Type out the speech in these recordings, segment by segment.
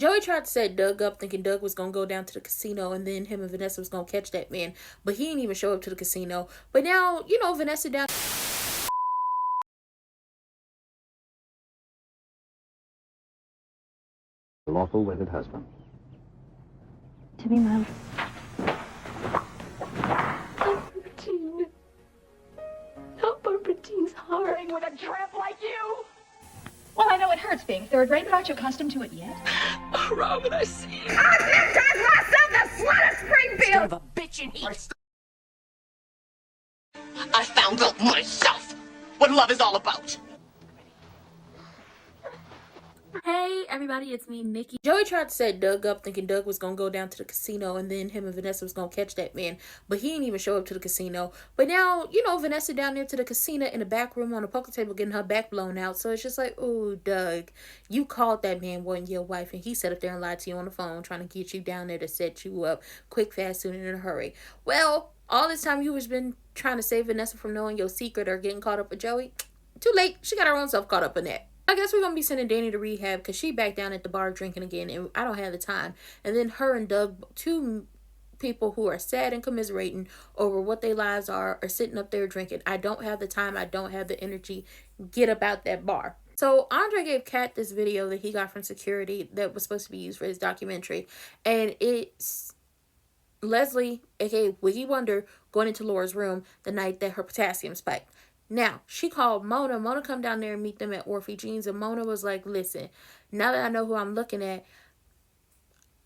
Joey tried to set Doug up thinking Doug was going to go down to the casino and then him and Vanessa was going to catch that man. But he didn't even show up to the casino. But now, you know, Vanessa down... Lawful wedded husband. To be my... Barbara not Barbara Jean's heart. With a tramp like you? Well, I know it hurts being third rate, but aren't you accustomed to it yet? Oh, wrong would I see? I baptized myself the slut of Springfield! Son of a bitch in here. I found out myself what love is all about. Hey everybody, it's me, Nikki. Joey tried to set Doug up thinking Doug was going to go down to the casino and then him and Vanessa was going to catch that man. But he didn't even show up to the casino. But now, you know, Vanessa down there to the casino in the back room on the poker table getting her back blown out. So it's just like, oh, Doug, you called that man wasn't your wife and he sat up there and lied to you on the phone trying to get you down there to set you up quick, fast, soon, and in a hurry. Well, all this time you was been trying to save Vanessa from knowing your secret or getting caught up with Joey. Too late. She got her own self caught up in that. I guess we're going to be sending Danny to rehab because she back down at the bar drinking again and I don't have the time. And then her and Doug, two people who are sad and commiserating over what their lives are sitting up there drinking. I don't have the time. I don't have the energy. Get up out that bar. So Andre gave Kat this video that he got from security that was supposed to be used for his documentary. And it's Leslie, aka Wiggy Wonder, going into Laura's room the night that her potassium spiked. Now, she called Mona. Mona come down there and meet them at Orphe Jeans. And Mona was like, listen, now that I know who I'm looking at,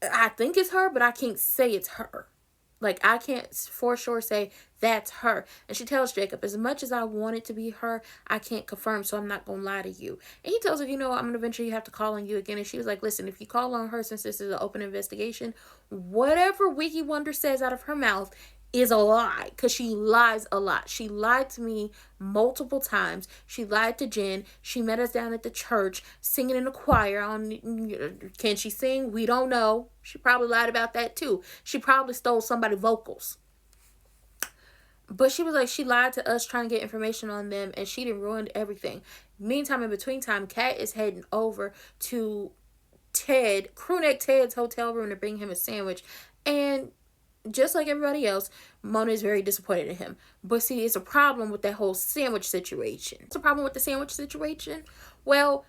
I think it's her, but I can't say it's her. Like, I can't for sure say that's her. And she tells Jacob, as much as I want it to be her, I can't confirm, so I'm not going to lie to you. And he tells her, you know, I'm going to eventually have to call on you again. And she was like, listen, if you call on her, since this is an open investigation, whatever Wiggy Wonder says out of her mouth is a lie, because she lies a lot. She lied to me multiple times. She lied to Jen. She met us down at the church singing in the choir. Can she sing? We don't know. She probably lied about that too. She probably stole somebody's vocals. But she was like, she lied to us trying to get information on them, and she done ruined everything. Meantime, in between time, Kat is heading over to Crewneck Ted's hotel room to bring him a sandwich. And just like everybody else, Mona is very disappointed in him. But see, it's a problem with that whole sandwich situation. What's the problem with the sandwich situation? Well,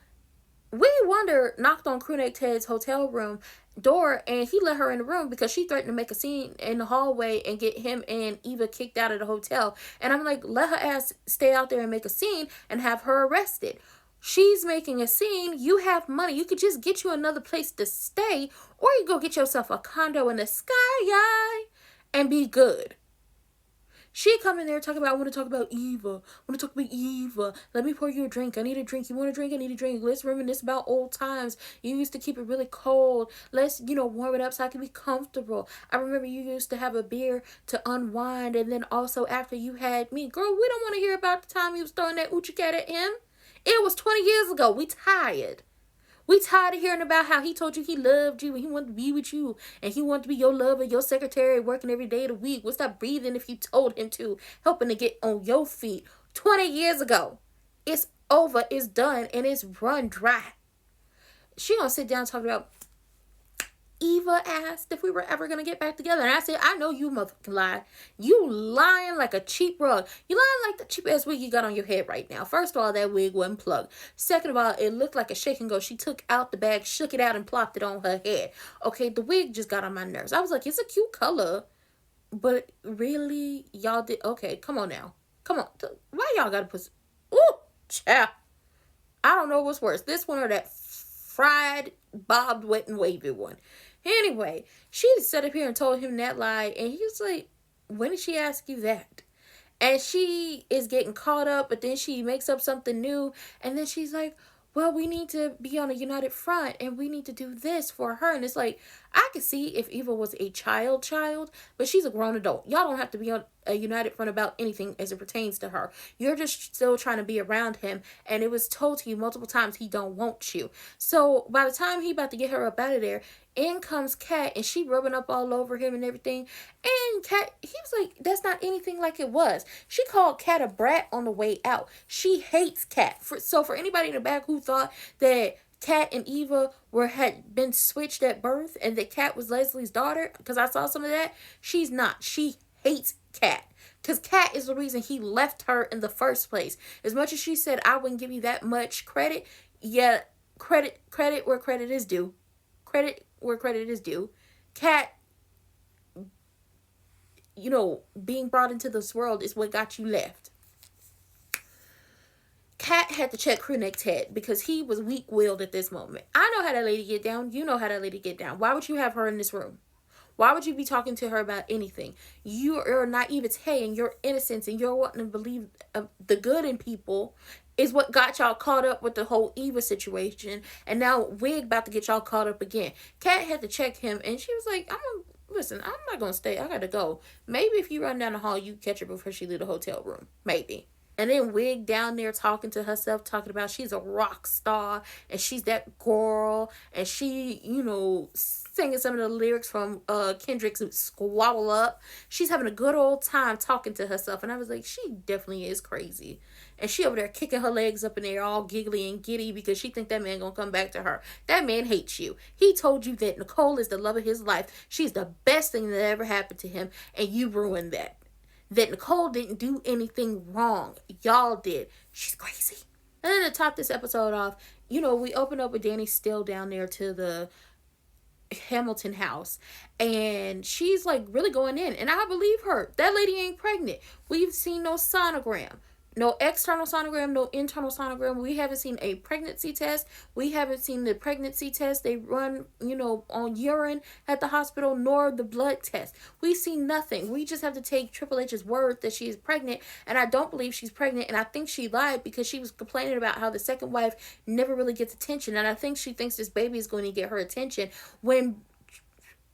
Wiggy Wonder knocked on Crewneck Ted's hotel room door and he let her in the room because she threatened to make a scene in the hallway and get him and Eva kicked out of the hotel. And I'm like, let her ass stay out there and make a scene and have her arrested. She's making a scene. You have money. You could just get you another place to stay, or you go get yourself a condo in the sky and be good. She come in there talking about, I want to talk about Eva. I want to talk about Eva. Let me pour you a drink. I need a drink. You want a drink? I need a drink. Let's reminisce about old times. You used to keep it really cold. Let's, warm it up so I can be comfortable. I remember you used to have a beer to unwind. And then also after you had me. Girl, we don't want to hear about the time you was throwing that Uchi cat at him. It was 20 years ago. We tired. We tired of hearing about how he told you he loved you and he wanted to be with you and he wanted to be your lover, your secretary, working every day of the week. We'll stop breathing if you told him to, helping to get on your feet. 20 years ago. It's over, it's done, and it's run dry. She gonna sit down and talk about, Eva asked if we were ever going to get back together. And I said, I know you motherfucking lie. You lying like a cheap rug. You lying like the cheap ass wig you got on your head right now. First of all, that wig wasn't plugged. Second of all, it looked like a shake and go. She took out the bag, shook it out, and plopped it on her head. Okay, the wig just got on my nerves. I was like, it's a cute color. But really, y'all did... Okay, come on now. Come on. Why y'all got to put... Ooh, child. I don't know what's worse. This one or that fried, bobbed, wet, and wavy one. Anyway, she just sat up here and told him that lie. And he was like, when did she ask you that? And she is getting caught up, but then she makes up something new. And then she's like, well, we need to be on a united front and we need to do this for her. And it's like, I could see if Eva was a child, but she's a grown adult. Y'all don't have to be on a united front about anything as it pertains to her. You're just still trying to be around him. And it was told to you multiple times he don't want you. So by the time he about to get her up out of there, in comes Kat and she rubbing up all over him and everything. And Kat, he was like, that's not anything like it was. She called Kat a brat on the way out. She hates Kat. So for anybody in the back who thought that Kat and Eva had been switched at birth, and that Kat was Leslie's daughter, because I saw some of that. She's not. She hates Kat, because Kat is the reason he left her in the first place. As much as she said, I wouldn't give you that much credit, yeah, credit where credit is due. Credit where credit is due. Kat, you know, being brought into this world is what got you left. Kat had to check Krunek's head because he was weak-willed at this moment. I know how that lady get down. You know how that lady get down. Why would you have her in this room? Why would you be talking to her about anything? Your naivete and your innocence and your wanting to believe the good in people is what got y'all caught up with the whole Eva situation. And now Wig about to get y'all caught up again. Kat had to check him, and she was like, listen, I'm not going to stay. I got to go. Maybe if you run down the hall, you catch her before she leave the hotel room. Maybe. And then Wig down there talking to herself, talking about she's a rock star and she's that girl, and she, you know, singing some of the lyrics from Kendrick's Squabble Up. She's having a good old time talking to herself. And I was like, she definitely is crazy. And she over there kicking her legs up in the air all giggly and giddy because she think that man gonna come back to her. That man hates you. He told you that Nicole is the love of his life. She's the best thing that ever happened to him, and you ruined that. That Nicole didn't do anything wrong. Y'all did. She's crazy. And then to top this episode off, you know, we open up with Danny still down there to the Hamilton house, and she's like really going in, and I believe her. That lady ain't pregnant. We've seen no sonogram. No external sonogram, no internal sonogram. We haven't seen a pregnancy test. We haven't seen the pregnancy test they run, you know, on urine at the hospital, nor the blood test. We see nothing. We just have to take Triple H's word that she is pregnant, and I don't believe she's pregnant, and I think she lied because she was complaining about how the second wife never really gets attention, and I think she thinks this baby is going to get her attention when,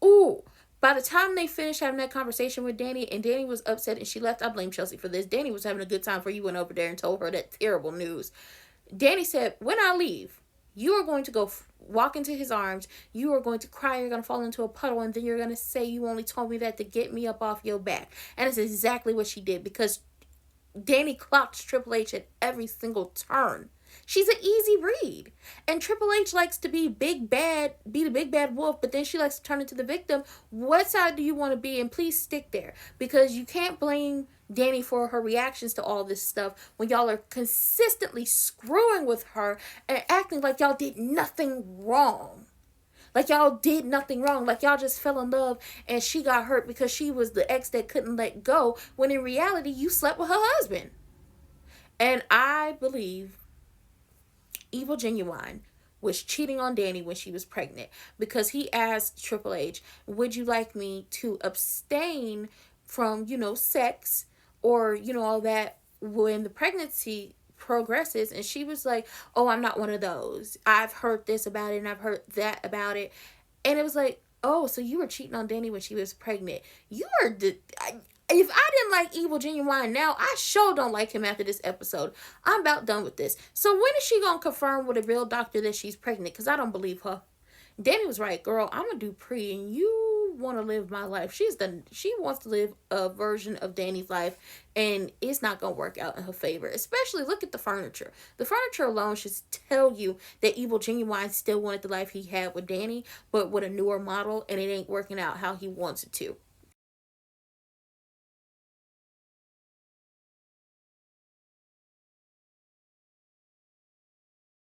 ooh, by the time they finished having that conversation with Danny, and Danny was upset and she left, I blame Chelsea for this. Danny was having a good time before you went over there and told her that terrible news. Danny said, when I leave, you are going to go walk into his arms. You are going to cry. You're going to fall into a puddle. And then you're going to say, you only told me that to get me up off your back. And it's exactly what she did, because Danny clocked Triple H at every single turn. She's an easy read. And Triple H likes to be the big bad wolf, but then she likes to turn into the victim. What side do you want to be? And please stick there, because you can't blame Danny for her reactions to all this stuff when y'all are consistently screwing with her and acting like y'all did nothing wrong. Like y'all did nothing wrong. Like y'all just fell in love and she got hurt because she was the ex that couldn't let go, when in reality you slept with her husband. And I believe Evil Genuine was cheating on Danny when she was pregnant, because he asked Triple H, would you like me to abstain from, you know, sex or, you know, all that when the pregnancy progresses? And she was like, oh, I'm not one of those. I've heard this about it and I've heard that about it. And it was like, oh, so you were cheating on Danny when she was pregnant. You are if I didn't like Evil Genuine now, I sure don't like him after this episode. I'm about done with this. So when is she going to confirm with a real doctor that she's pregnant? Because I don't believe her. Danny was right, girl. I'm a Dupree and you want to live my life. She wants to live a version of Danny's life, and it's not going to work out in her favor. Especially look at the furniture. The furniture alone should tell you that Evil Genuine still wanted the life he had with Danny, but with a newer model, and it ain't working out how he wants it to.